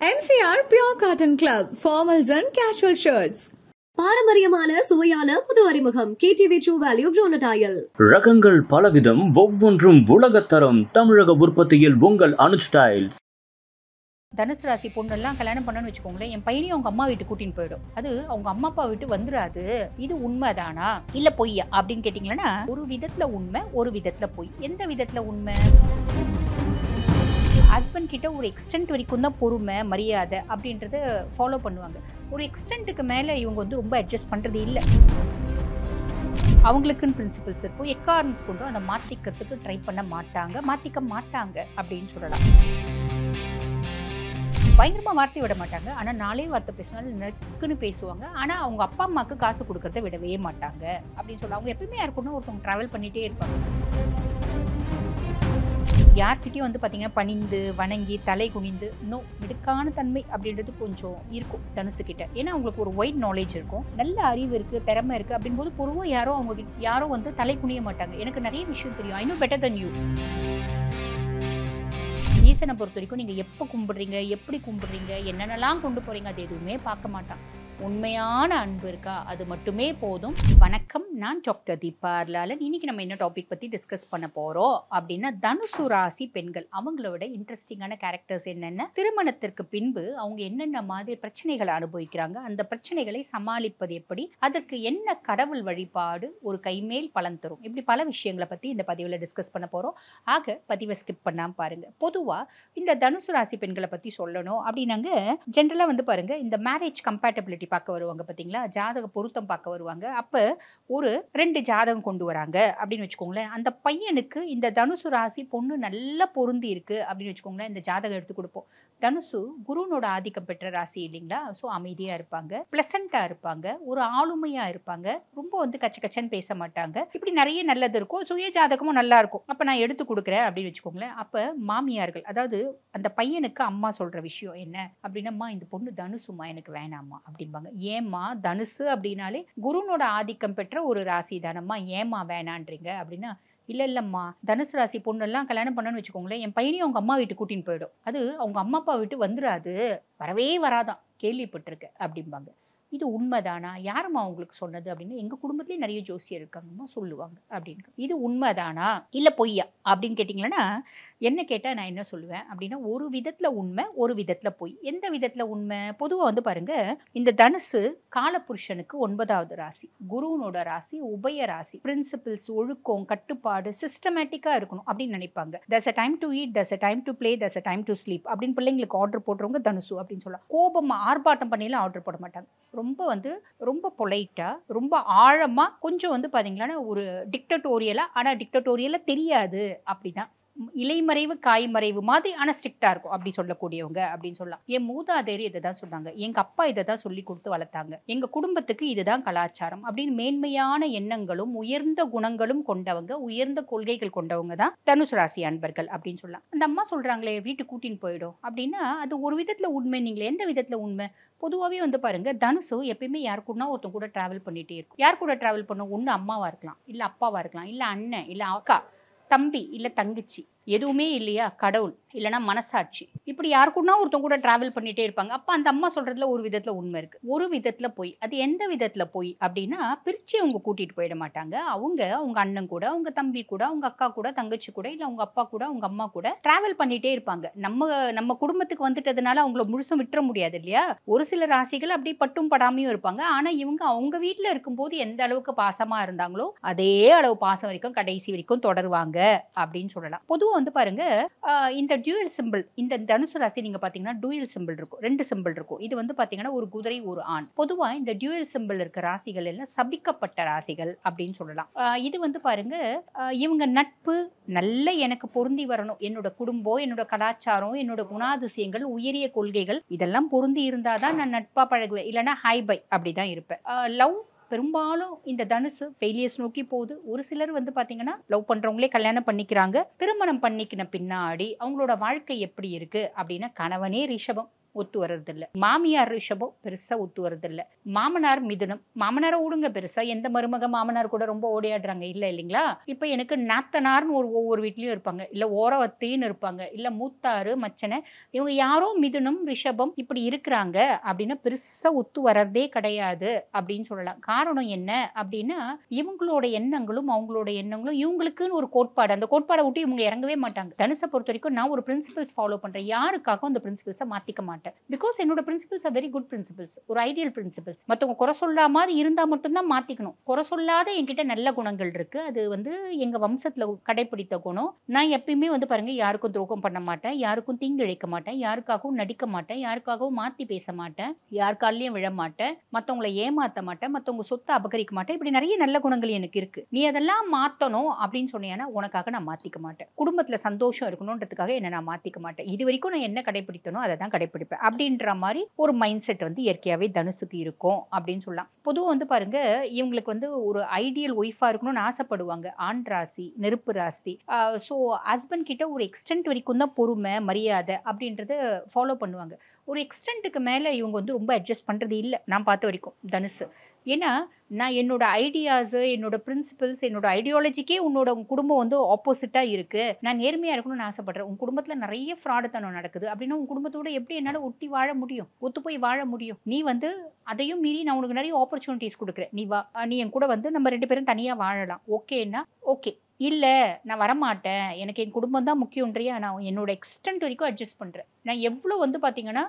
MCR Pure Cotton Club, formals and casual shirts. பாரம்பரியமான சுவையான புது அறிமுகம் KTV True Value Bronadile. ரகங்கள் பலவிதம், ஒவ்வொன்றும் உலகத்தரம். தமிழக உற்பத்தியில் உங்கள் அனுஜ் ஸ்டைல்ஸ். தனுசு ராசி பொண்ணெல்லாம் கல்யாணம் பண்ணணும்னு வச்சுக்கோங்களேன், என் பையனையும் அவங்க அம்மா வீட்டு கூட்டின்னு போயிடும். அது அவங்க அம்மா அப்பா வீட்டு வந்துடாது. இது உண்மைதானா இல்ல பொய்யா அப்படின்னு கேட்டீங்கன்னா, ஒரு விதத்துல உண்மை, ஒரு விதத்துல பொய். எந்த விதத்துல உண்மை? ஹஸ்பண்ட் கிட்ட ஒரு எக்ஸ்டென்ட் வரைக்கும் தான் பொறுமை, மரியாதை அப்படின்றத ஃபாலோ பண்ணுவாங்க. ஒரு எக்ஸ்டென்ட்டுக்கு மேலே இவங்க ரொம்ப அட்ஜஸ்ட் பண்ணுறது இல்லை. அவங்களுக்குன்னு பிரின்சிபல்ஸ் இருக்கும். எக்காரணத்து கொண்டும் அதை மாற்றிக்கிறதுக்கு ட்ரை பண்ண மாற்றிக்க மாட்டாங்க அப்படின்னு சொல்லலாம். பயங்கரமாக வார்த்தை விட மாட்டாங்க, ஆனால் நாளே வார்த்தை பேசினாலும் நெக்குன்னு பேசுவாங்க. ஆனால் அவங்க அப்பா அம்மாவுக்கு காசு கொடுக்கறத விடவே மாட்டாங்க அப்படின்னு சொல்லலாம். அவங்க எப்பயுமே யாருக்குன்னா ஒருத்தவங்க ட்ராவல் பண்ணிகிட்டே இருப்பாங்க. யார்கிட்டையும் பார்த்தீங்கன்னா பணிந்து வணங்கி தலை குனிந்து மிடுக்கான தன்மை அப்படின்றது கொஞ்சம் இருக்கும் தனுசு கிட்ட. ஏன்னா அவங்களுக்கு ஒரு வைட் நாலேஜ் இருக்கும், நல்ல அறிவு இருக்குது, திறமை இருக்குது. அப்படின்போது பொதுவாக யாரும் தலை குனிய மாட்டாங்க. எனக்கு நிறைய விஷயம் தெரியும், I know better than you. ஈசனை பொறுத்த வரைக்கும் நீங்கள் எப்போ கும்பிடுறீங்க, எப்படி கும்பிடுறீங்க, என்னென்னலாம் கொண்டு போகிறீங்க, அது எதுவுமே பார்க்க மாட்டான். உண்மையான அன்பு இருக்கா, அது மட்டுமே போதும். வணக்கம், நான் டாக்டர் தீபா லாலன். இன்னைக்கு நம்ம என்ன டாபிக் பற்றி டிஸ்கஸ் பண்ண போகிறோம் அப்படின்னா, தனுசு ராசி பெண்கள் அவங்களோட இன்ட்ரெஸ்டிங்கான கேரக்டர்ஸ் என்னென்ன, திருமணத்திற்கு பின்பு அவங்க என்னென்ன மாதிரி பிரச்சனைகளை அனுபவிக்கிறாங்க, அந்த பிரச்சனைகளை சமாளிப்பது எப்படி, அதற்கு என்ன கடவுள் வழிபாடு ஒரு கைமேல் பலன் தரும், இப்படி பல விஷயங்களை பற்றி இந்த பதிவில் டிஸ்கஸ் பண்ண போகிறோம். ஆக பதிவை ஸ்கிப் பண்ணாமல் பாருங்கள். பொதுவாக இந்த தனுசு ராசி பெண்களை பற்றி சொல்லணும் அப்படின்னாங்க, ஜென்ரலாக பாருங்க, இந்த மேரேஜ் கம்பேட்டபிலிட்டி பார்க்க வருவாங்க பார்த்தீங்களா, ஜாதக பொருத்தம் பார்க்க வருவாங்க. அப்போ ஒரு 2 ஜாதகம் கொண்டு வராங்க அப்படின்னு வச்சுக்கோங்களேன். அந்த பையனுக்கு இந்த தனுசு ராசி பொண்ணு நல்லா பொருந்தி இருக்கு அப்படின்னு வச்சுக்கோங்களேன். இந்த ஜாதகம் எடுத்து கொடுப்போம். தனுசு குருனோட ஆதிக்கம் பெற்ற ராசி இல்லைங்களா. ஸோ அமைதியாக இருப்பாங்க, பிளசண்டாக இருப்பாங்க, ஒரு ஆளுமையாக இருப்பாங்க, ரொம்ப கச்சன்னு பேச மாட்டாங்க. இப்படி நிறைய நல்லது இருக்கும். சுய ஜாதகமும் நல்லா இருக்கும். அப்போ நான் எடுத்து கொடுக்குறேன் அப்படின்னு வச்சுக்கோங்களேன். அப்போ மாமியார்கள், அதாவது அந்த பையனுக்கு அம்மா சொல்கிற விஷயம் என்ன அப்படின்னம்மா, இந்த பொண்ணு தனுசுமா, எனக்கு வேணாம்மா அப்படிம்பாங்க. ஏம்மா, தனுசு அப்படின்னாலே குருனோட ஆதிக்கம் பெற்ற ஒரு ராசி தானம்மா, ஏம்மா வேணான்றீங்க அப்படின்னா, இல்லைம்மா, தனுசு ராசி பொண்ணெல்லாம் கல்யாணம் பண்ணணும்னு வச்சுக்கோங்களேன், என் பையனையும் அவங்க அம்மா வீட்டு கூட்டின்னு போயிடும். அது அவங்க அம்மா அப்பா வீட்டு வந்துடாது, வரவே வராதான், கேள்விப்பட்டிருக்கேன் அப்படிம்பாங்க. இது உண்மைதானா? யாரம்மா அவங்களுக்கு சொன்னது அப்படின்னா, எங்கள் குடும்பத்துலேயே நிறைய ஜோசியர் இருக்காங்கம்மா, சொல்லுவாங்க அப்படின்னு. இது உண்மைதானா இல்லை பொய்யா அப்படின்னு கேட்டிங்கன்னா, என்ன கேட்டால் நான் என்ன சொல்லுவேன் அப்படின்னா, ஒரு விதத்தில் உண்மை, ஒரு விதத்தில் பொய். எந்த விதத்தில் உண்மை? பொதுவாக பாருங்க, இந்த தனுசு காலபுருஷனுக்கு 9வது ராசி, குருவனோட ராசி, உபய ராசி. பிரின்சிபிள்ஸ், ஒழுக்கம், கட்டுப்பாடு, சிஸ்டமேட்டிக்காக இருக்கணும் அப்படின்னு நினைப்பாங்க. That's a time to eat, that's a time to play, that's a time to sleep அப்படின்னு பிள்ளைங்களுக்கு ஆர்டர் போடுறவங்க தனுசு அப்படின்னு சொல்லலாம். கோபம் ஆர்ப்பாட்டம் பண்ணிலாம் ஆர்டர் போட மாட்டாங்க. ரொம்ப பொலைட்டாக, ரொம்ப ஆழமாக, கொஞ்சம் பார்த்தீங்கன்னா ஒரு டிக்டட்டோரியலாக, ஆனால் டிக்டட்டோரியலாக தெரியாது, அப்படிதான். இலைமறைவு காய்மறைவு மாதிரி, ஆனால் ஸ்ட்ரிக்டாக இருக்கும் அப்படி சொல்லக்கூடியவங்க அப்படின்னு சொல்லலாம். என் மூதாதையர் இதை தான் சொன்னாங்க, எங்கள் அப்பா இதை தான் சொல்லி கொடுத்து வளர்த்தாங்க, எங்கள் குடும்பத்துக்கு இதுதான் கலாச்சாரம் அப்படின்னு மேன்மையான எண்ணங்களும் உயர்ந்த குணங்களும் கொண்டவங்க, உயர்ந்த கொள்கைகள் கொண்டவங்க தான் தனுசு ராசி அன்பர்கள் அப்படின்னு சொல்லலாம். அந்த அம்மா சொல்கிறாங்களே வீட்டுக்கு கூட்டின்னு போயிடும் அப்படின்னா, அது ஒரு விதத்தில் உண்மை. நீங்கள் எந்த விதத்தில் உண்மை? பொதுவாகவே பாருங்க, தனுசு எப்பயுமே யாரு கூடனா ஒருத்தன் கூட ட்ராவல் பண்ணிகிட்டே இருக்கும். யார் கூட ட்ராவல் பண்ணும்? ஒன்று அம்மாவாக இருக்கலாம், இல்லை அப்பாவாக இருக்கலாம், இல்லை அண்ணன், இல்லை அக்கா, தம்பி, இல்லை தங்கச்சி, எதுவுமே இல்லையா, கடவுள், இல்லைனா மனசாட்சி, இப்படி யாருக்குன்னா ஒருத்தவங்க கூட ட்ராவல் பண்ணிகிட்டே இருப்பாங்க. அப்போ அந்த அம்மா சொல்கிறதுல ஒரு விதத்தில் உண்மை இருக்குது, ஒரு விதத்தில் போய். அது எந்த விதத்தில் போய் அப்படின்னா, பிரித்து அவங்க கூட்டிகிட்டு போயிட மாட்டாங்க. அவங்க அண்ணன் கூட, அவங்க தம்பி கூட, அவங்க அக்கா கூட, தங்கச்சி கூட, இல்லை அவங்க அப்பா கூட, அவங்க அம்மா கூட ட்ராவல் பண்ணிகிட்டே இருப்பாங்க. நம்ம குடும்பத்துக்கு வந்துட்டதுனால அவங்கள முழுசும் விட்டுற முடியாது இல்லையா. ஒரு சில ராசிகள் அப்படி பட்டும் படாமையும் இருப்பாங்க. ஆனால் இவங்க அவங்க வீட்டில் இருக்கும்போது எந்த அளவுக்கு பாசமாக இருந்தாங்களோ அதே அளவு பாசம் வரைக்கும் கடைசி வரைக்கும் தொடருவாங்க அப்படின்னு சொல்லலாம். பொதுவாக பாருங்க, இந்த டியூயல் சிம்பிள், இந்த தனுசு ராசி நீங்க பாத்தீங்கன்னா டியூயல் சிம்பிள் இருக்கும், 2 சிம்பிள் இருக்கும். இது பாத்தீங்கன்னா ஒரு குதிரை, ஒரு ஆண். பொதுவா இந்த டியூயல் சிம்பிள் இருக்க ராசிகள் எல்லாம் சபிக்கப்பட்ட ராசிகள் அப்படின்னு சொல்லலாம். இது பாருங்க, இவங்க நட்பு நல்ல எனக்கு பொருந்தி வரணும், என்னோட குடும்பம், என்னோட கலாச்சாரம், என்னோட குணாதிசயங்கள், உயரிய கொள்கைகள் இதெல்லாம் பொருந்தி இருந்தாதான் நான் நட்பா பழகுவேன், இல்லைன்னா ஹை பை அப்படிதான் இருப்பேன். லவ் பெரும்பாலும் இந்த தனுசு ஃபெயிலியர்ஸ் நோக்கி போகுது. ஒரு சிலர் பார்த்தீங்கன்னா லவ் பண்ணுறவங்களே கல்யாணம் பண்ணிக்கிறாங்க. திருமணம் பண்ணிக்கின பின்னாடி அவங்களோட வாழ்க்கை எப்படி இருக்குது அப்படின்னா, கணவனே ரிஷபம், ஒத்து வர்றதில்ல. மாமியார் ரிஷபம் பெருசா ஒத்து வர்றதில்ல. மாமனார் மிதுனம், மாமனாரை விடுங்க, பெருசா எந்த மருமக மாமனார் கூட ரொம்ப ஓடியாடுறாங்க இல்ல இல்லைங்களா? இப்ப எனக்கு நாத்தனார்னு ஒவ்வொரு வீட்லயும் இருப்பாங்க, இல்ல ஓரவத்தின்னு இருப்பாங்க, இல்ல மூத்தாரு மச்சனை, இவங்க யாரோ மிதுனம் ரிஷபம் இப்படி இருக்கிறாங்க அப்படின்னா பெருசா ஒத்து வர்றதே கிடையாது அப்படின்னு சொல்லலாம். காரணம் என்ன அப்படின்னா, இவங்களோட எண்ணங்களும் அவங்களோட எண்ணங்களும் இவங்களுக்குன்னு ஒரு கோட்பாடு, அந்த கோட்பாடை விட்டு இவங்க இறங்கவே மாட்டாங்க. தனுசை பொறுத்த வரைக்கும் நான் ஒரு பிரின்சிபல்ஸ் ஃபாலோ பண்றேன், யாருக்காகவும் அந்த பிரின்சிபல்ஸை மாத்திக்க மாட்டேன். பிகாஸ் என்னோட principles are very good principles, ஒரு ஐடியல் பிரின்சிபல்ஸ். மற்றவங்க குறை சொல்லா மாதிரி இருந்தா மட்டும்தான் மாத்திக்கணும். குறை சொல்லாத என்கிட்ட நல்ல குணங்கள் இருக்கு, அது எங்க வம்சத்துல கடைபிடித்த குணம். நான் எப்பயுமே பாருங்க, யாருக்கும் துரோகம் பண்ண மாட்டேன், யாருக்கும் தீங்கு இழைக்க மாட்டேன், யாருக்காகவும் நடிக்க மாட்டேன், யாருக்காகவும் மாத்தி பேச மாட்டேன், யாருக்காலையும் விழ மாட்டேன், மற்றவங்களை ஏமாத்த மாட்டேன், மற்றவங்க சொத்தை அபகரிக்க மாட்டேன். இப்படி நிறைய நல்ல குணங்கள் எனக்கு இருக்கு. நீ அதெல்லாம் மாத்தணும் அப்படின்னு சொன்னீங்கன்னா உனக்காக நான் மாத்திக்க மாட்டேன். குடும்பத்துல சந்தோஷம் இருக்கணும்ன்றதுக்காக என்ன நான் மாத்திக்க மாட்டேன். இது வரைக்கும் நான் என்ன கடைபிடித்தனோ அதை தான் கடைபிடிப்பேன் அப்படின்ற மாதிரி ஒரு மைண்ட் செட் இயற்கையாவே தனுசுக்கு இருக்கும் அப்படின்னு சொல்லலாம். பொதுவாக பாருங்க, இவங்களுக்கு ஒரு ஐடியல் ஒய்ஃபா இருக்கணும்னு ஆசைப்படுவாங்க. ஆண் ராசி, நெருப்பு ராசி. ஸோ ஹஸ்பண்ட் கிட்ட ஒரு எக்ஸ்டென்ட் வரைக்கும் தான் பொறுமை, மரியாதை அப்படின்றத ஃபாலோ பண்ணுவாங்க. ஒரு எக்ஸ்டென்ட்டுக்கு மேலே இவங்க ரொம்ப அட்ஜஸ்ட் பண்ணுறது இல்லை நான் பார்த்த வரைக்கும் தனுசு. ஏன்னா நான் என்னோட ஐடியாஸு, என்னோட பிரின்சிபல்ஸ், என்னோட ஐடியாலஜிக்கே உன்னோட குடும்பம் ஆப்போசிட்டாக இருக்குது. நான் நேர்மையாக இருக்கணும்னு ஆசைப்படுறேன். உன் குடும்பத்தில் நிறைய ஃப்ராடுத்தனம் நடக்குது அப்படின்னா உன் குடும்பத்தோட எப்படி என்னால் ஒட்டி வாழ முடியும், ஒத்து போய் வாழ முடியும்? நீ அதையும் மீறி நான் உனக்கு நிறைய ஆப்பர்ச்சுனிட்டிஸ் கொடுக்குறேன், நீ வா, நீ என் கூட நம்ம 2 பேரும் தனியாக வாழலாம், ஓகேன்னா ஓகே. இல்லை நான் வரமாட்டேன், எனக்கு என் குடும்பம் தான் முக்கியன்றியா, நான் என்னோட எக்ஸ்டென்ட் வரைக்கும் அட்ஜஸ்ட் பண்ணுறேன். நான் எவ்வளோ பார்த்தீங்கன்னா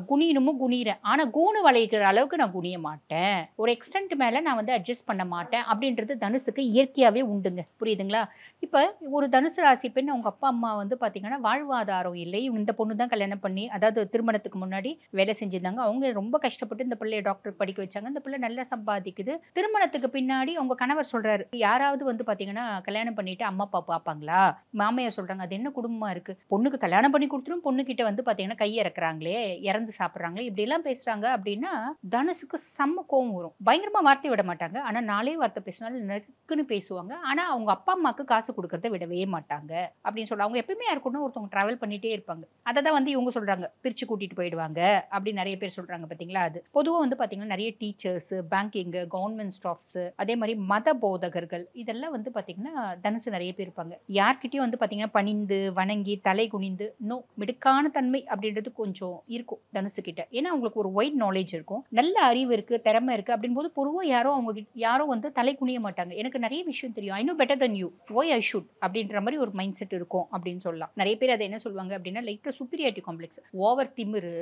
குனியணுமோ குனிகிறேன், ஆனால் கூணு வளைக்கிற அளவுக்கு நான் குனிய மாட்டேன். ஒரு எக்ஸ்டென்ட் மேலே நான் அட்ஜஸ்ட் பண்ண மாட்டேன் அப்படின்றது தனுசுக்கு இயற்கையாகவே உண்டுங்க. புரியுதுங்களா? இப்போ ஒரு தனுசு ராசி பெண், அவங்க அப்பா அம்மா பார்த்தீங்கன்னா வாழ்வாதாரம் இல்லை, இந்த பொண்ணு தான் கல்யாணம் பண்ணி, அதாவது திருமணத்துக்கு முன்னாடி வேலை செஞ்சிருந்தாங்க. அவங்க ரொம்ப கஷ்டப்பட்டு இந்த பிள்ளைய டாக்டர் படிக்க வச்சாங்க. இந்த பிள்ளை நல்லா சம்பாதிக்குது. திருமணத்துக்கு பின்னாடி அவங்க கணவர் சொல்றாரு, யாராவது பார்த்தீங்கன்னா கல்யாணம் பண்ணிட்டு அம்மா அப்பா பார்ப்பாங்களா? மாமையார் சொல்றாங்க, அது என்ன குடும்பமா இருக்கு, பொண்ணுக்கு கல்யாணம் பண்ணி கொடுத்துரும், பொண்ணு கிட்ட பார்த்தீங்கன்னா கையை இறக்குறாங்களே, இறந்து சாப்பிட்றாங்களே, இப்படி எல்லாம் பேசுறாங்க அப்படின்னா தனுசுக்கு செம்ம கோவம் வரும். பயங்கரமா வார்த்தை விட மாட்டாங்க, ஆனா 4 வார்த்தை பேசினாலும் நெருக்குன்னு பேசுவாங்க. ஆனா அவங்க அப்பா அம்மாக்கு காசு கொடுக்கறத விடவே மாட்டாங்க அப்படின்னு சொல்ல. அவங்க எப்பயுமே யாருக்குன்னா ஒருத்தவங்க டிராவல் பண்ணிட்டே இருப்பாங்க. அதை தான் இவங்க சொல்றாங்க, பிரிச்சு கூட்டிட்டு போயிடுவாங்க அப்படின்னு நிறைய பேர் சொல்றாங்க. பார்த்தீங்களா? அது பொதுவாக பார்த்தீங்கன்னா நிறைய டீச்சர்ஸ், பேங்கிங், கவர்மெண்ட் ஸ்டாஃப்ஸ், அதே மாதிரி மத போதகர்கள், இதெல்லாம் பார்த்தீங்கன்னா தனுசு நிறைய பேர் இருப்பாங்க. யார்கிட்டயும் பார்த்தீங்கன்னா பணிந்து வணங்கி தலை குனிந்து நோ, மிடுக்கான தன்மை அப்படின்றது கொஞ்சம் இருக்கும் தனுசு கிட்ட. ஏன்னா அவங்களுக்கு ஒரு வைட் நாலேஜ் இருக்கும், நல்ல அறிவு இருக்கு, திறமை இருக்கு அப்படின் போது பொதுவாக யாரோ தலை குனிய மாட்டாங்க. எனக்கு நிறைய விஷயம் தெரியும், I know better than you, why I should அப்படின்ற மாதிரி ஒரு மைண்ட் செட் இருக்கும் அப்படின்னு சொல்லலாம். நிறைய பேர் அதை என்ன சொல்லுவாங்க அப்படின்னா லைட்டா சுப்பீரியாரிட்டி காம்ப்ளெக்ஸ், ஓவர் திமிரு,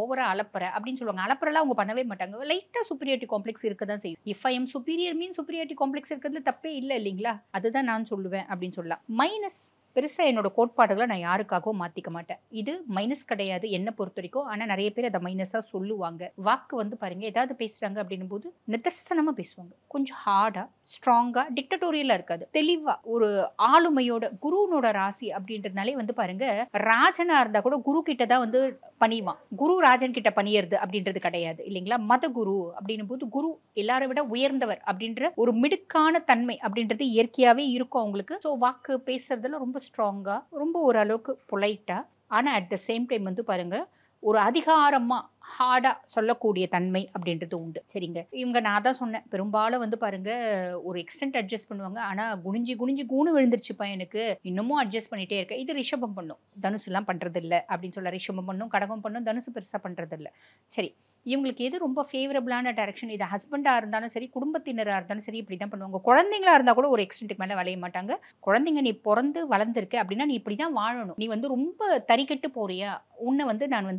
ஓவரா அலப்பற அப்படின்னு சொல்லுவாங்க. அலப்பறலாம் அவங்க பண்ணவே மாட்டாங்க, லைட்டா சுப்பீரியாரிட்டி காம்ப்ளெக்ஸ் இருக்க தான் செய்யும். If I am superior mean superiority complex இருக்கிறதுல தப்பே இல்லை இல்லைங்களா? அதுதான் நான் சொல்லுவேன் அப்படின்னு சொல்லலாம். மைனஸ் பெருசா என்னோட கோட்பாடுகளை நான் யாருக்காகவும் மாத்திக்க மாட்டேன். இது மைனஸ் கிடையாது என்ன பொறுத்த வரைக்கும். ஆனா நிறைய பேர் அதை மைனஸா சொல்லுவாங்க. வாக்கு பாருங்க, ஏதாவது பேசுறாங்க அப்படின்னும் போது நிதர்சனமா பேசுவாங்க, கொஞ்சம் ஹார்டா, ஸ்ட்ராங்கா, டிக்டட்டோரியலா இருக்காது, தெளிவா ஒரு ஆளுமையோட. குருனோட ராசி அப்படின்றதுனாலே பாருங்க, ராஜனா இருந்தா கூட குரு கிட்ட தான் பணிவான். குரு ராஜன் கிட்ட பணியறது அப்படின்றது கிடையாது இல்லைங்களா? மத குரு அப்படின்னும் போது குரு எல்லாரை விட உயர்ந்தவர் அப்படின்ற ஒரு மிடுக்கான தன்மை அப்படின்றது இயற்கையாவே இருக்கும் அவங்களுக்கு. ஸோ வாக்கு பேசுறதுல ரொம்ப ஸ்ட்ராங்கா, ரொம்ப ஓரளவுக்கு பொலைட்டா, ஆனா அட் த சேம் டைம் பாருங்க ஒரு அதிகாரமா ஹார்டா சொல்லக்கூடிய தன்மை அப்படின்றது உண்டு. சரிங்க, இவங்க நான் தான் சொன்னேன், பெரும்பாலும் பாருங்க ஒரு எக்ஸ்டென்ட் அட்ஜஸ்ட் பண்ணுவாங்க. ஆனா குனிஞ்சு குனிஞ்சு கூணு விழுந்துருச்சுப்பா எனக்கு, இன்னமும் அட்ஜஸ்ட் பண்ணிட்டே இருக்கேன். இது ரிஷபம் பண்ணும், தனுசு எல்லாம் பண்றது இல்லை அப்படின்னு சொல்ல. ரிஷபம் பண்ணும், கடகம் பண்ணும், தனுசு பெருசா பண்றது இல்லை. சரி, இவங்களுக்கு எது ரொம்ப ஃபேவரபிளான டைரக்ஷன்? இது ஹஸ்பண்டாக இருந்தாலும் சரி, குடும்பத்தினராக இருந்தாலும் சரி, இப்படி தான் பண்ணுவாங்க. குழந்தைங்களா இருந்தால் கூட ஒரு எக்ஸ்டென்ட்டுக்கு மேலே வளைய மாட்டாங்க. குழந்தைங்க நீ பிறந்து வளர்ந்துருக்க அப்படின்னா நீ இப்படி தான் வாழணும், நீ ரொம்ப தறிக்கெட்டு போறியா, உன்னை நான்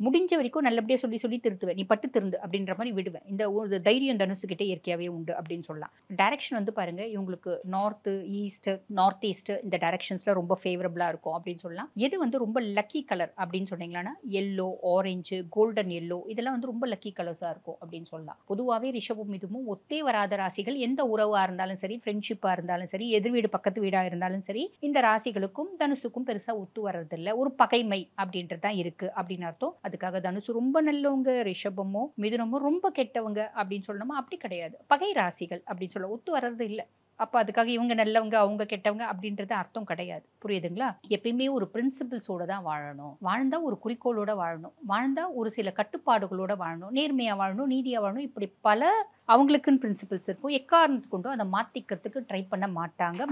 முடிஞ்ச வரைக்கும் நல்லபடியாக சொல்லி சொல்லி திருத்துவேன், நீ பட்டு திருந்து அப்படின்ற மாதிரி விடுவேன். இந்த ஒரு தைரியம் தனுசுகிட்டே இயற்கையாகவே உண்டு அப்படின்னு சொல்லலாம். டைரக்ஷன் பாருங்க, இவங்களுக்கு நார்த்து, ஈஸ்ட், நார்த் ஈஸ்ட், இந்த டைரக்ஷன்ஸ்ல ரொம்ப ஃபேவரபிளாக இருக்கும் அப்படின்னு சொல்லலாம். எது ரொம்ப லக்கி கலர் அப்படின்னு சொன்னீங்கன்னா எல்லோ, ஆரஞ்சு, கோல்டன் எல்லோ, இதெல்லாம் ரொம்ப லக்கி கலர்ஸா இருக்கும் அப்படின்னு சொல்லலாம். பொதுவாகவே ரிஷபம் இதுவும் ஒத்தே வராத ராசிகள். எந்த உறவா இருந்தாலும் சரி, ஃப்ரெண்ட்ஷிப்பா இருந்தாலும் சரி, எதிர் வீடு பக்கத்து வீடா இருந்தாலும் சரி, இந்த ராசிகளுக்கும் தனுசுக்கும் பெருசா ஒத்து வர்றதில்லை. ஒரு பகைமை அப்படின்றது தான் இருக்கு அப்படின்னு அர்த்தம். அதுக்காக தனுசு ரொம்ப நல்லவங்க, ரிஷபமோ மிதுனமோ ரொம்ப கெட்டவங்க அப்படின்னு சொல்லணுமா? அப்படி கிடையாது. பகை ராசிகள் அப்படின்னு சொல்ல, ஒத்து வர்றது இல்லை. அப்போ அதுக்காக இவங்க நல்லவங்க அவங்க கெட்டவங்க அப்படின்றது அர்த்தம் கிடையாது. புரியுதுங்களா? எப்பயுமே ஒரு பிரின்சிபிள்ஸோட தான் வாழணும். வாழ்ந்தா ஒரு குறிக்கோளோட வாழணும். வாழ்ந்தா ஒரு சில கட்டுப்பாடுகளோட வாழணும். நேர்மையா வாழணும், நீதியா வாழணும். இப்படி பல அவங்களுக்குன்னு பிரின்சிபிள்ஸ் இருக்கும். எக்காரணத்து கொண்டும் அதை மாத்திக்கிறதுக்கு ட்ரை பண்ண மாட்டாங்க,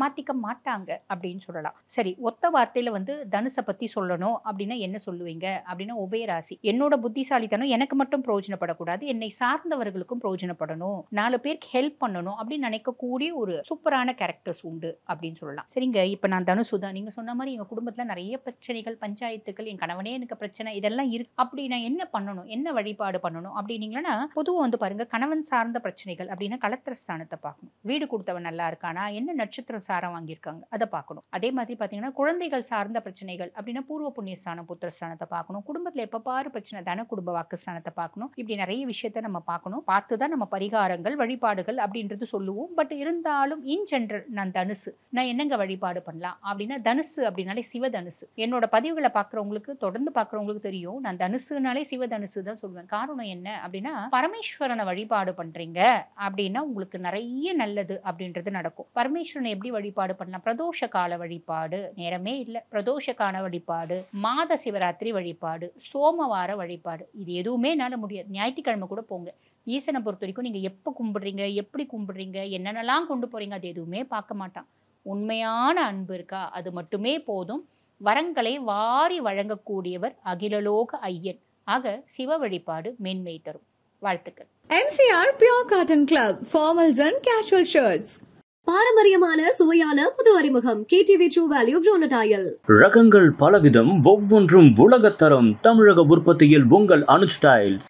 மாட்டாங்க அப்படின்னு சொல்லலாம். சரி, ஒத்த வார்த்தையில தனுசை பத்தி சொல்லணும் அப்படின்னா என்ன சொல்லுவீங்க அப்படின்னா, உபயராசி. என்னோட புத்திசாலித்தனம் எனக்கு மட்டும் பிரயோஜனப்படக்கூடாது, என்னை சார்ந்தவர்களுக்கும் பிரயோஜனப்படணும், 4 பேருக்கு ஹெல்ப் பண்ணணும் அப்படின்னு நினைக்கக்கூடிய ஒரு சூப்பரான கேரக்டர்ஸ் உண்டு அப்படின்னு சொல்லலாம். சரிங்க, இப்ப நான் தனுசு தான். நீங்க சொன்ன மாதிரி எங்க குடும்பத்துல நிறைய பிரச்சனைகள், பஞ்சாயத்துக்கள், என் கணவனே எனக்கு பிரச்சனை, இதெல்லாம் இருக்கு. அப்படி நான் என்ன பண்ணணும், என்ன வழிபாடு பண்ணணும் அப்படின்னீங்கன்னா, பொதுவாக பாருங்க, கணவன் சார்ந்த பிரச்சனைகள் அப்படின்னா கலத்திர ஸ்தானத்தை பார்க்கணும். வீடு கொடுத்தவன் நல்லா இருக்கானா, என்ன நட்சத்திரம் சாரம் வாங்கியிருக்காங்க அதை பார்க்கணும். அதே மாதிரி பார்த்தீங்கன்னா குழந்தைகள் சார்ந்த பிரச்சனைகள் அப்படின்னா பூர்வ புண்ணிய ஸ்தானம், புத்திரஸ்தானத்தை பார்க்கணும். குடும்பத்தில் எப்ப பாரு பிரச்சனை, தன குடும்ப வாக்குஸ்தானத்தை பார்க்கணும். இப்படி நிறைய விஷயத்த நம்ம பார்க்கணும். பார்த்து தான் நம்ம பரிகாரங்கள், வழிபாடுகள் அப்படின்றது சொல்லுவோம். பட் இருந்தாலும் இன் ஜென்ரல் நான் தனுசு, நான் என்னங்க வழிபாடு பண்ணலாம் அப்படின்னா, தனுசு அப்படின்னாலே சிவதனுசு. என்னோட பதிவுகளை பார்க்குறவங்களுக்கு, தொடர்ந்து பார்க்குறவங்களுக்கு தெரியும், நான் தனுசுனாலே சிவதனுசு தான் சொல்லுவேன். காரணம் என்ன அப்படின்னா, பரமேஸ்வரனை வழிபாடு பண்றீங்க அப்படின்னா உங்களுக்கு நிறைய நல்லது அப்படின்றது நடக்கும். பரமேஸ்வரனை எப்படி வழிபாடு பண்ணலாம்? பிரதோஷ கால வழிபாடு, நேரமே இல்லை, பிரதோஷ கால வழிபாடு, மாத சிவராத்திரி வழிபாடு, சோமவார வழிபாடு, இது எதுவுமே என்னால முடியாது. ஞாயிற்றுக்கிழமை கூட போங்க. ஈசனை பொறுத்த வரைக்கும் நீங்க எப்ப கும்பிடுறீங்க, எப்படி கும்பிடுறீங்க, என்னென்னலாம் கொண்டு போறீங்க அது எதுவுமே பார்க்க மாட்டான். உண்மையான அன்பு இருக்கா, அது மட்டுமே போதும். வரங்களை வாரி வழங்கக்கூடியவர் அகிலலோக ஐயன். ஆக சிவ வழிபாடு மேன்மை தரும். வாழ்த்துக்கள். MCR Pure Cotton Club, formals and casual shirts. பாரம்பரியமான சுவையான புது அறிமுகம் KTV True Value Bronatile. ரகங்கள் பலவிதம், ஒவ்வொன்றும் உலகத்தரம். தமிழக உற்பத்தியில் உங்கள் அனுஜ் டைல்ஸ்.